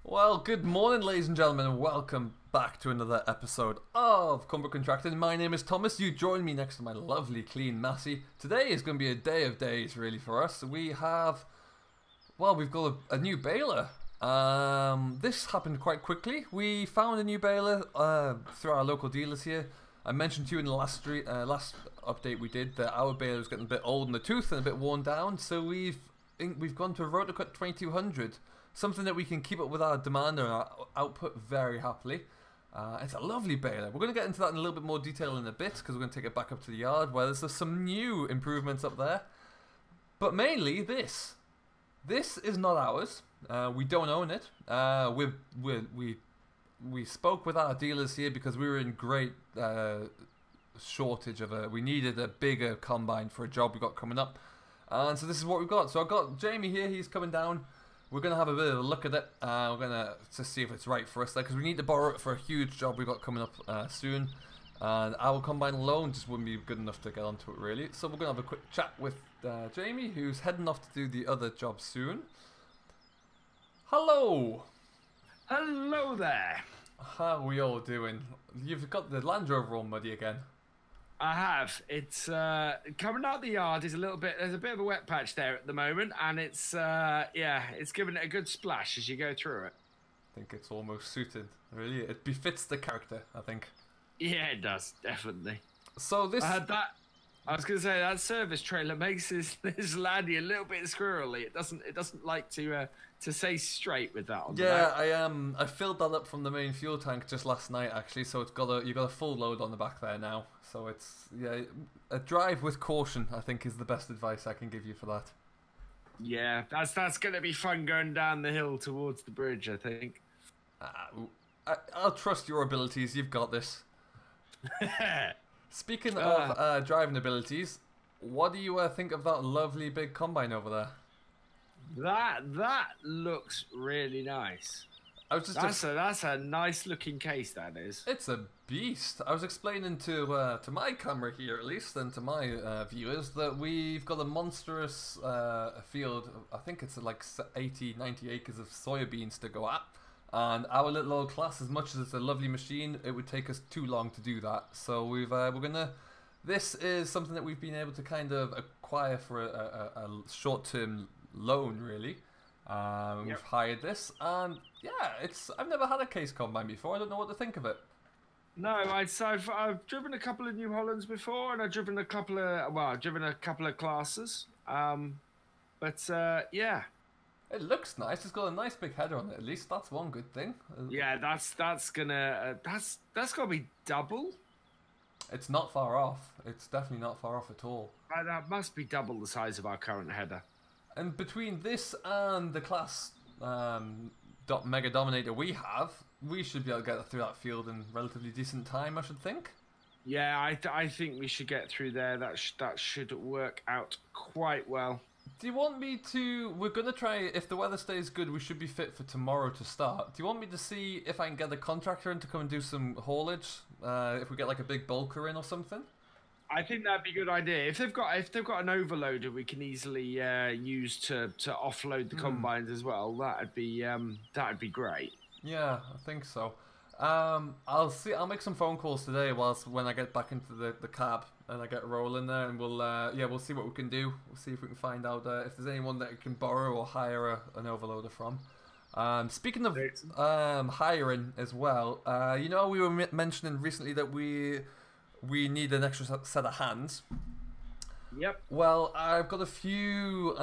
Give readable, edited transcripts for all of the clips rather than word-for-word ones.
Well, good morning, ladies and gentlemen, and welcome back to another episode of Cornbrook Contracting. My name is Thomas. You join me next to my lovely, clean Massey. Today is going to be a day of days, really, for us. We've got a new baler. This happened quite quickly. We found a new baler through our local dealers here. I mentioned to you in the last update we did that our baler was getting a bit old in the tooth and a bit worn down, so we've gone to a Rotocut 2200. Something that we can keep up with our demand and our output very happily. It's a lovely baler. We're going to get into that in a little bit more detail in a bit because we're going to take it back up to the yard where there's some new improvements up there. But mainly this. This is not ours. We don't own it. We spoke with our dealers here because we were in great shortage of we needed a bigger combine for a job we got coming up. And so this is what we've got. So I've got Jamie here. He's coming down. We're going to have a bit of a look at it. We're going to see if it's right for us there, because we need to borrow it for a huge job we've got coming up soon. And our combine alone just wouldn't be good enough to get onto it, really. So we're going to have a quick chat with Jamie, who's heading off to do the other job soon. Hello! Hello there! How are we all doing? You've got the Land Rover all muddy again. I have. It's coming out the yard is a little bit. There's a bit of a wet patch there at the moment, and it's it's giving it a good splash as you go through it. I think it's almost suited. Really, it befits the character, I think. Yeah, it does definitely. So this. I was going to say that service trailer makes this laddie a little bit squirrely. It doesn't like to stay straight with that on the back. I filled that up from the main fuel tank just last night actually, so you got a full load on the back there now. So it's a drive with caution, I think, is the best advice I can give you for that. Yeah, that's going to be fun going down the hill towards the bridge, I think. I'll trust your abilities. You've got this. Speaking of driving abilities, what do you think of that lovely big combine over there? That looks really nice. That's a nice looking case, that is. It's a beast. I was explaining to my camera here, at least, and to my viewers, that we've got a monstrous field. I think it's like 80, 90 acres of soybeans to go at. And our little old class, as much as it's a lovely machine, it would take us too long to do that. So this is something that we've been able to kind of acquire for a short-term loan, really. We've hired this, and yeah, I've never had a case combine before. I don't know what to think of it. No, I've driven a couple of New Hollands before, and I've driven a couple of classes. Yeah. It looks nice. It's got a nice big header on it. At least that's one good thing. Yeah, that's gotta be double. It's not far off. It's definitely not far off at all. That must be double the size of our current header. And between this and the class Mega Dominator we have, we should be able to get through that field in relatively decent time, I should think. Yeah, I think we should get through there. That should work out quite well. Do you want me to... We're going to try... If the weather stays good, we should be fit for tomorrow to start. Do you want me to see if I can get a contractor in to come and do some haulage? If we get like a big bulker in or something? I think that'd be a good idea. If they've got an overloader we can easily use to offload the combines as well, that'd be great. Yeah, I think so. I'll make some phone calls today when I get back into the cab and I get rolling there, and we'll see what we can do. We'll see if we can find out if there's anyone that we can borrow or hire an overloader from. Speaking of hiring as well, we were mentioning recently that we need an extra set of hands. Yep. Well, I've got a few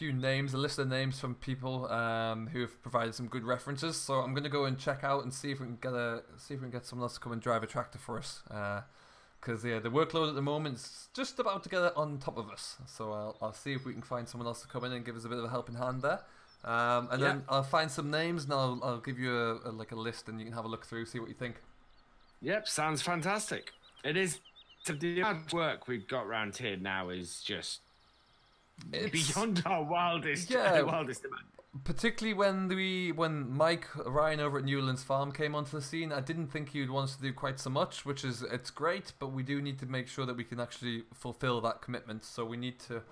names, a list of names from people who have provided some good references. So I'm going to go and check out and see if we can get someone else to come and drive a tractor for us. Because the workload at the moment is just about to get it on top of us. So I'll see if we can find someone else to come in and give us a bit of a helping hand there. Then I'll find some names and I'll give you a list, and you can have a look through, see what you think. Yep, sounds fantastic. It is. The amount of work we've got around here now is just beyond our wildest demand. Particularly when Mike Ryan over at Newlands Farm came onto the scene, I didn't think he'd want us to do quite so much, it's great, but we do need to make sure that we can actually fulfill that commitment. So we need to.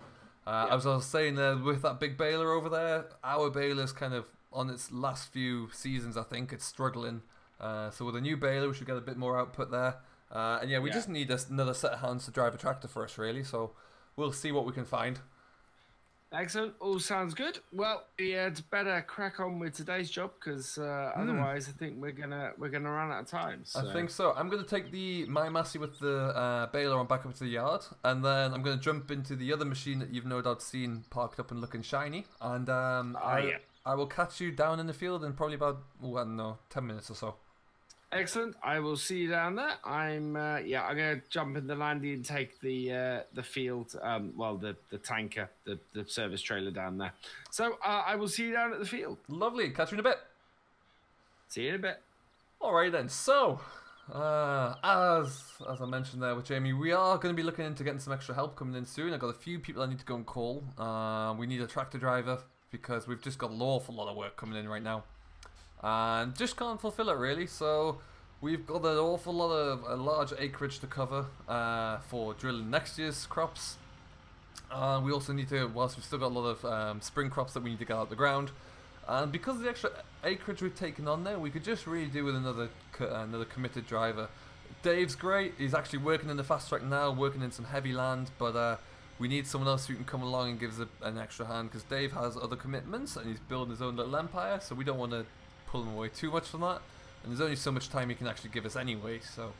I was saying with that big baler over there, our baler's kind of on its last few seasons, I think. It's struggling. So with a new baler, we should get a bit more output there. And yeah, we just need another set of hands to drive a tractor for us, really. So we'll see what we can find. Excellent. All sounds good. Well, it's better crack on with today's job because otherwise, I think we're gonna run out of time. So. I think so. I'm gonna take my Massey with the baler on back up to the yard, and then I'm gonna jump into the other machine that you've no doubt seen parked up and looking shiny. And I will catch you down in the field in probably about 10 minutes or so. Excellent. I will see you down there. I'm gonna jump in the landing and take the field. The tanker, the service trailer down there. So I will see you down at the field. Lovely. Catch you in a bit. See you in a bit. All right then. So, as I mentioned there with Jamie, we are going to be looking into getting some extra help coming in soon. I've got a few people I need to go and call. We need a tractor driver because we've just got an awful lot of work coming in right now. And just can't fulfill it really, so we've got an awful lot of a large acreage to cover for drilling next year's crops. We also need to, whilst we've still got a lot of spring crops that we need to get out of the ground, and because of the extra acreage we've taken on there, we could just really do with another committed driver. Dave's great, he's actually working in the fast track now, working in some heavy land, but we need someone else who can come along and give us an extra hand, because Dave has other commitments and he's building his own little empire, so we don't want to pull him away too much from that, and there's only so much time he can actually give us anyway, so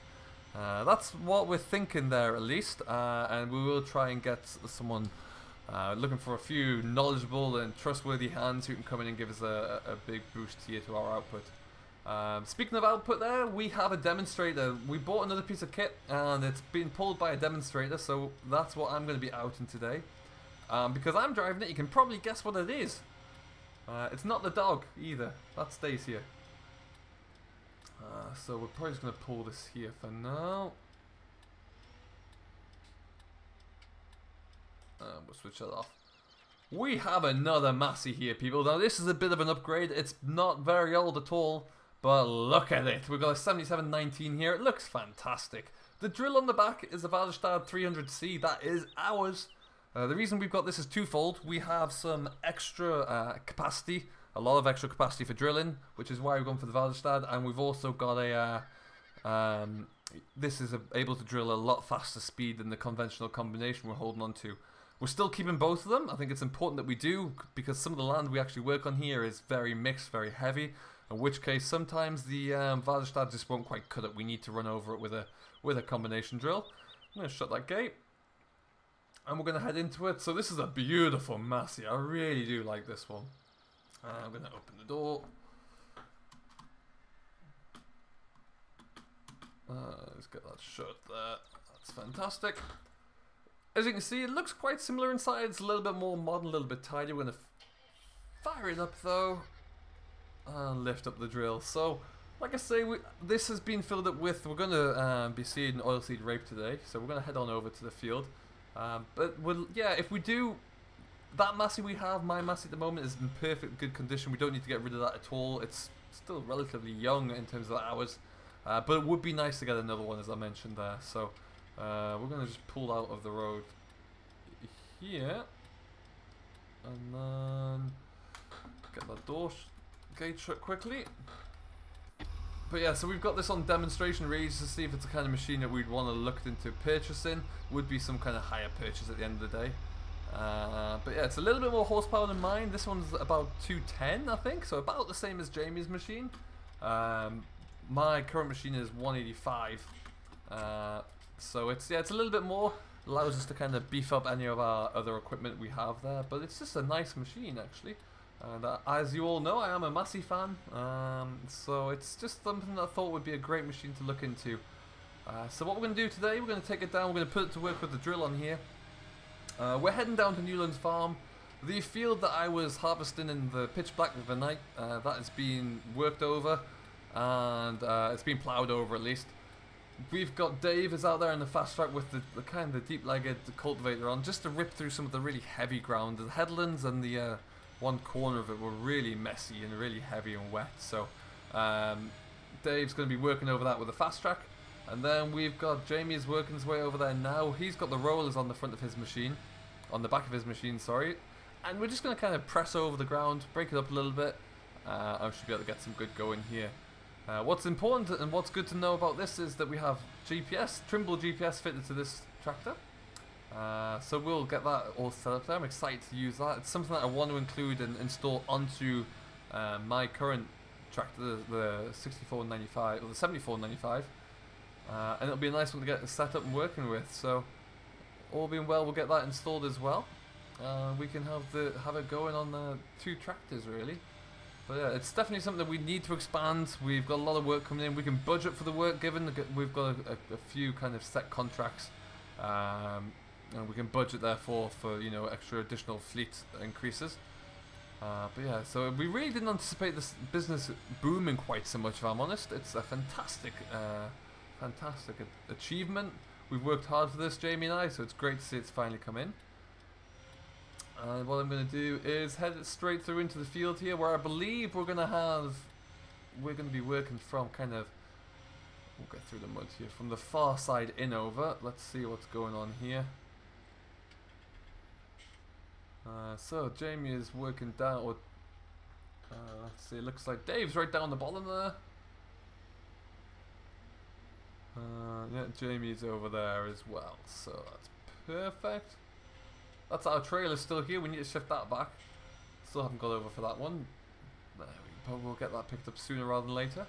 that's what we're thinking there at least, and we will try and get someone looking for a few knowledgeable and trustworthy hands who can come in and give us a big boost here to our output. Speaking of output there, we have a demonstrator. We bought another piece of kit and it's been pulled by a demonstrator, so that's what I'm going to be out in today. Because I'm driving it, you can probably guess what it is. It's not the dog either. That stays here. So we're probably just going to pull this here for now. We'll switch that off. We have another Massey here, people. Now this is a bit of an upgrade. It's not very old at all, but look at it. We've got a 7719 here. It looks fantastic. The drill on the back is a Valstad 300C. That is ours. The reason we've got this is twofold. We have some extra capacity, a lot of extra capacity for drilling, which is why we've gone for the Valstad, and we've also got a this is able to drill a lot faster speed than the conventional combination we're holding on to. We're still keeping both of them. I think it's important that we do, because some of the land we actually work on here is very mixed, very heavy, in which case sometimes the Valstad just won't quite cut it. We need to run over it with a combination drill. I'm going to shut that gate. And we're going to head into it. So this is a beautiful Massey. I really do like this one. I'm going to open the door. Let's get that shut there. That's fantastic. As you can see, it looks quite similar inside. It's a little bit more modern, a little bit tidier. We're going to fire it up though. And lift up the drill. So, like I say, this has been filled up with, we're going to be seeing oilseed rape today. So we're going to head on over to the field. But yeah, if we do, that Massey we have, my Massey at the moment, is in perfect good condition. We don't need to get rid of that at all. It's still relatively young in terms of the hours, but it would be nice to get another one, as I mentioned there. So we're going to just pull out of the road here, and then get that gate shut quickly. But yeah, so we've got this on demonstration really just to see if it's the kind of machine that we'd want to look into purchasing. Would be some kind of higher purchase at the end of the day. But yeah, it's a little bit more horsepower than mine. This one's about 210, I think, so about the same as Jamie's machine. My current machine is 185. So it's a little bit more. Allows us to kind of beef up any of our other equipment we have there. But it's just a nice machine actually. And as you all know, I am a Massey fan, so it's just something that I thought would be a great machine to look into. So what we're going to do today, we're going to take it down, we're going to put it to work with the drill on here. We're heading down to Newlands Farm. The field that I was harvesting in the pitch black of the night, that has been worked over, and it's been ploughed over at least. We've got Dave is out there in the fast track with the kind of deep-legged cultivator on, just to rip through some of the really heavy ground. The headlands and the one corner of it were really messy and really heavy and wet, so Dave's going to be working over that with a fast track, and then we've got Jamie's working his way over there now. He's got the rollers on the front of his machine, on the back of his machine, sorry, and we're just going to kind of press over the ground, break it up a little bit, I should be able to get some good going here. What's important and what's good to know about this is that we have GPS, Trimble GPS fitted to this tractor. So we'll get that all set up there. I'm excited to use that. It's something that I want to include and install onto my current tractor, the 6495 or the 7495. And it'll be a nice one to get set up and working with. So all being well, we'll get that installed as well. We can have it going on the 2 tractors really. But yeah, it's definitely something that we need to expand. We've got a lot of work coming in. We can budget for the work given we've got a few kind of set contracts. And we can budget therefore for, you know, extra additional fleet increases. But yeah, so we really didn't anticipate this business booming quite so much, if I'm honest. It's a fantastic achievement. We've worked hard for this, Jamie and I, so it's great to see it's finally come in. And what I'm going to do is head straight through into the field here, where I believe we're going to be working from kind of, we'll get through the mud here, from the far side in over. Let's see what's going on here. So Jamie is working down, let's see, it looks like Dave's right down the bottom there. Yeah, Jamie's over there as well, so that's perfect. That's our trailer still here. We need to shift that back. Still haven't got over for that one. There we go. We'll get that picked up sooner rather than later.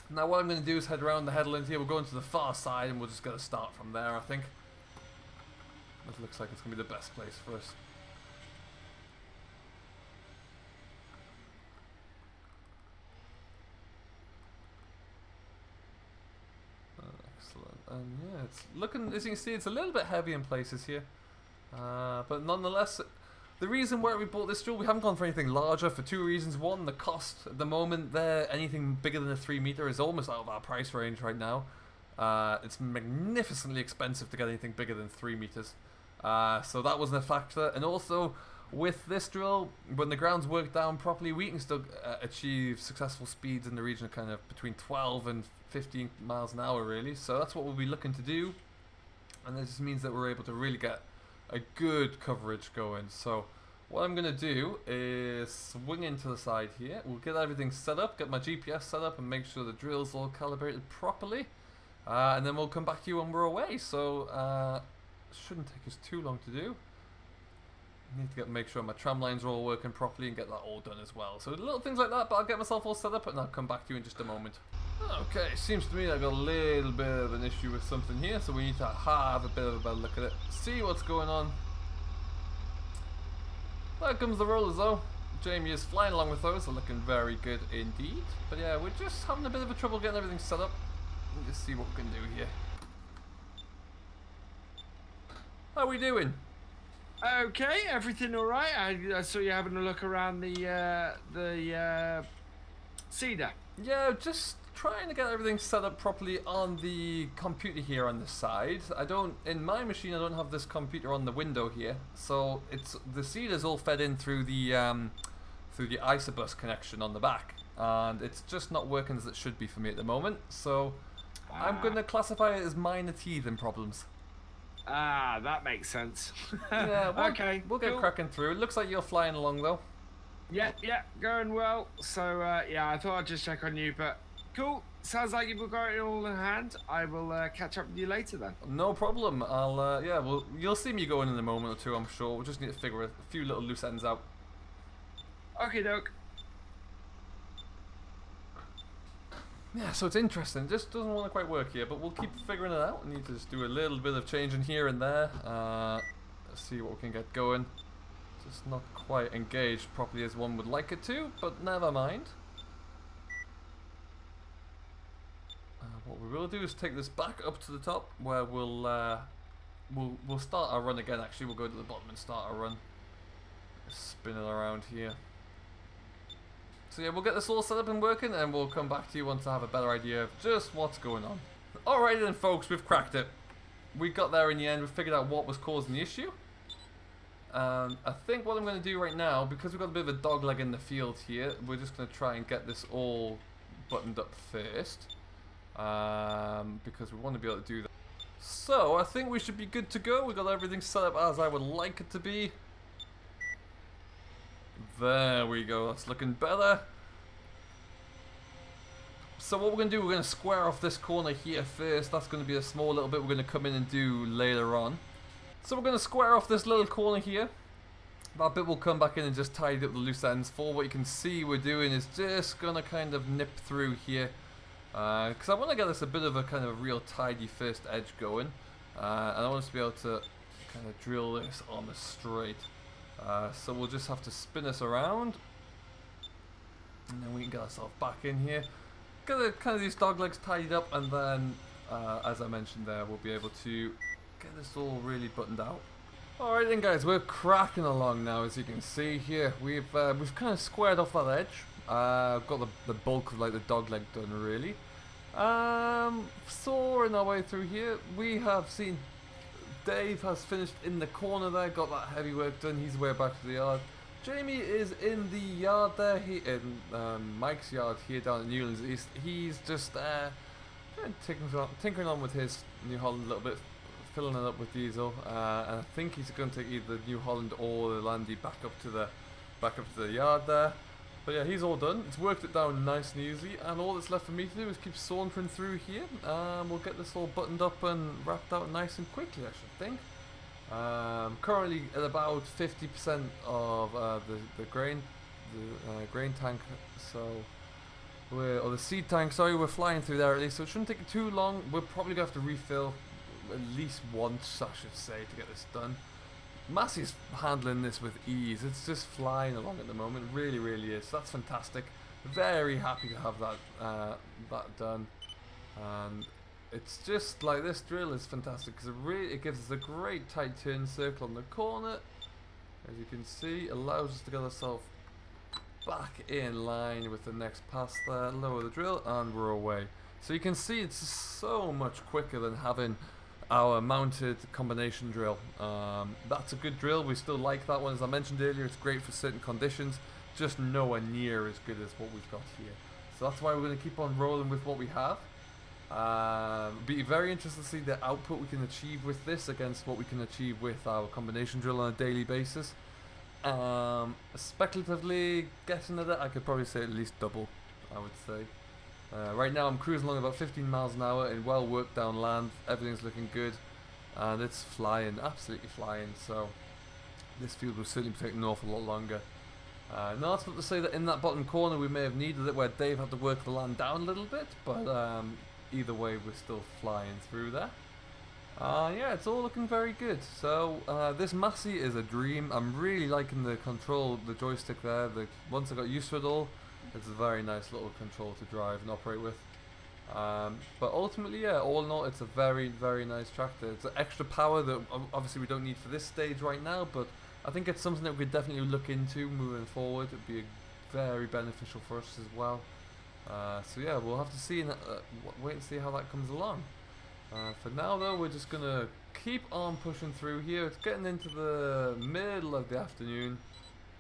Now what I'm going to do is head around the headland here. We'll go into the far side and we'll just get a start from there, I think. It looks like it's going to be the best place for us. Excellent. And yeah, it's looking, as you can see, it's a little bit heavy in places here. But nonetheless, the reason why we bought this drill, we haven't gone for anything larger for 2 reasons. One, the cost at the moment there, anything bigger than a 3 meter is almost out of our price range right now. It's magnificently expensive to get anything bigger than 3 meters. So that wasn't a factor. And also, with this drill, when the ground's worked down properly, we can still achieve successful speeds in the region of kind of between 12 and 15 miles an hour really. So that's what we'll be looking to do, and this just means that we're able to really get a good coverage going. So what I'm going to do is swing into the side here. We'll get everything set up, get my GPS set up, and make sure the drill's all calibrated properly, and then we'll come back to you when we're away. So shouldn't take us too long to do. I need to make sure my tram lines are all working properly and get that all done as well. So little things like that, but I'll get myself all set up and I'll come back to you in just a moment. Okay, seems to me that I've got a little bit of an issue with something here, so we need to have a bit of a better look at it, see what's going on. There comes the rollers though. Jamie is flying along with those, they're looking very good indeed. But yeah, we're just having a bit of a trouble getting everything set up. Let's see what we can do here. How are we doing? Okay, everything all right. I saw you having a look around the cedar. Yeah, just trying to get everything set up properly on the computer here on this side. In my machine I don't have this computer on the window here, so the cedar's all fed in through the Isobus connection on the back, and it's just not working as it should be for me at the moment. So I'm going to classify it as minor teething problems. Ah, that makes sense. Yeah, okay, we'll get cracking through. It looks like you're flying along though. Yeah, going well. So yeah, I thought I'd just check on you, but cool. Sounds like you've got it all in hand. I will catch up with you later then. No problem. You'll see me going in a moment or two, I'm sure. We'll just need to figure a few little loose ends out. Okay, doke. Yeah, so it's interesting. It just doesn't want to quite work here, but we'll keep figuring it out. We need to just do a little bit of changing here and there. Let's see what we can get going. Just not quite engaged properly as one would like it to, but never mind. What we will do is take this back up to the top, where we'll start our run again. Actually, we'll go to the bottom and start our run. Spinning around here. So yeah, we'll get this all set up and working, and we'll come back to you once I have a better idea of just what's going on. Alright then folks, we've cracked it. We got there in the end, we figured out what was causing the issue. I think what I'm going to do right now, because we've got a bit of a dog leg in the field here, we're just going to try and get this all buttoned up first. Because we want to be able to do that. So I think we should be good to go. We've got everything set up as I would like it to be. There we go, that's looking better. So what we're going to do, we're going to square off this corner here first. That's going to be a small little bit we're going to come in and do later on. So we're going to square off this little corner here. That bit will come back in and just tidy up the loose ends. For what you can see we're doing is just going to kind of nip through here. Because I want to get this a bit of a kind of real tidy first edge going. And I want us to be able to kind of drill this on the straight. So we'll just have to spin this around. And then we can get ourselves back in here. Get kind of these dog legs tidied up, and then, as I mentioned there, we'll be able to get this all really buttoned out. Alright then guys, we're cracking along now, as you can see here. We've kind of squared off that edge. Got the bulk of like the dog leg done really. Sawing our way through here, we have seen Dave has finished in the corner there, got that heavy work done. He's way back to the yard. Jamie is in the yard there, in Mike's yard here down at Newlands East. He's just tinkering on with his New Holland a little bit, filling it up with diesel. And I think he's going to take either New Holland or the Landy back up to the yard there. But yeah, he's all done. It's worked it down nice and easy, and all that's left for me to do is keep sauntering through here. We'll get this all buttoned up and wrapped out nice and quickly, I should think. Currently at about 50% of the grain tank, so or the seed tank. Sorry, we're flying through there at least, so it shouldn't take too long. We're probably gonna have to refill at least once, I should say, to get this done. Massey's handling this with ease. It's just flying along at the moment. It really, really is. So that's fantastic. Very happy to have that done. And it's just like, this drill is fantastic because it gives us a great tight turn circle on the corner. As you can see, allows us to get ourselves back in line with the next pass there. Lower the drill and we're away. So you can see it's so much quicker than having our mounted combination drill. That's a good drill. We still like that one. As I mentioned earlier, it's great for certain conditions, just nowhere near as good as what we've got here. So that's why we're going to keep on rolling with what we have. Be very interested to see the output we can achieve with this against what we can achieve with our combination drill on a daily basis. Speculatively guessing at it, I could probably say at least double, I would say. Right now I'm cruising along about 15 miles an hour in well worked down land. Everything's looking good and it's flying, absolutely flying. So this field will certainly be taking an awful lot longer. Now that's not to say that in that bottom corner we may have needed it, where Dave had to work the land down a little bit, but either way we're still flying through there. Yeah, it's all looking very good. So this Massey is a dream. I'm really liking the control, the joystick there. Once I got used to it all, it's a very nice little control to drive and operate with. But ultimately, yeah, all in all, it's a very, very nice tractor. It's an extra power that obviously we don't need for this stage right now, but I think it's something that we could definitely look into moving forward. It'd be very beneficial for us as well. So yeah, we'll have to see, wait and see how that comes along. For now though, we're just gonna keep on pushing through here. It's getting into the middle of the afternoon.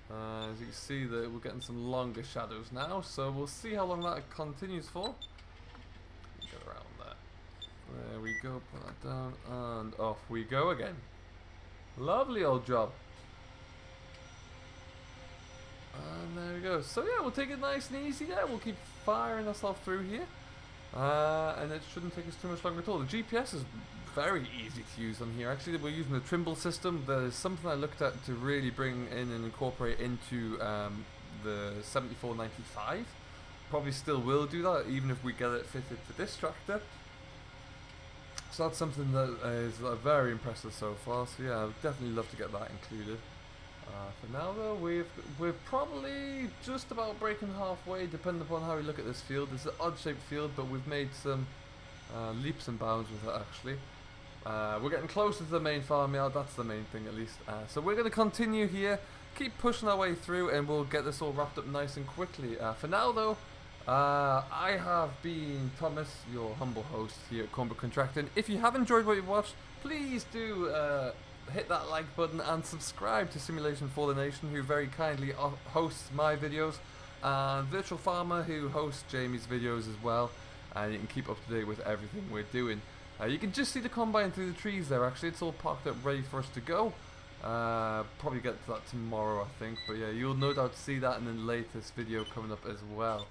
As you can see, that we're getting some longer shadows now, so we'll see how long that continues for. Get around that. There we go, put that down, and off we go again. Lovely old job. And there we go. So yeah, we'll take it nice and easy there. We'll keep firing ourselves through here. And it shouldn't take us too much longer at all. The GPS is very easy to use on here. Actually, we're using the Trimble system. There's something I looked at to really bring in and incorporate into the 7495. Probably still will do that, even if we get it fitted to this tractor. So that's something that is very impressive so far. So yeah, I'd definitely love to get that included. For now though, we're probably just about breaking halfway, depending upon how we look at this field. It's an odd shaped field, but we've made some leaps and bounds with it actually. We're getting closer to the main farmyard, that's the main thing at least. So we're going to continue here, keep pushing our way through, and we'll get this all wrapped up nice and quickly. For now though, I have been Thomas, your humble host here at Cornbrook Contracting. If you have enjoyed what you've watched, please do hit that like button and subscribe to Simulation for the Nation, who very kindly hosts my videos, and Virtual Farmer, who hosts Jamie's videos as well, and you can keep up to date with everything we're doing. You can just see the combine through the trees there. Actually, it's all parked up ready for us to go. Probably get to that tomorrow, I think. But yeah, you'll no doubt see that in the latest video coming up as well.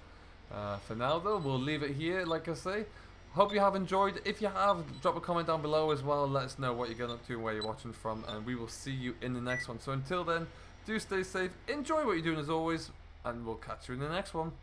For now though, we'll leave it here, like I say. Hope you have enjoyed. If you have, drop a comment down below as well. Let us know what you're getting up to and where you're watching from, and we will see you in the next one. So until then, do stay safe, enjoy what you're doing as always, and we'll catch you in the next one.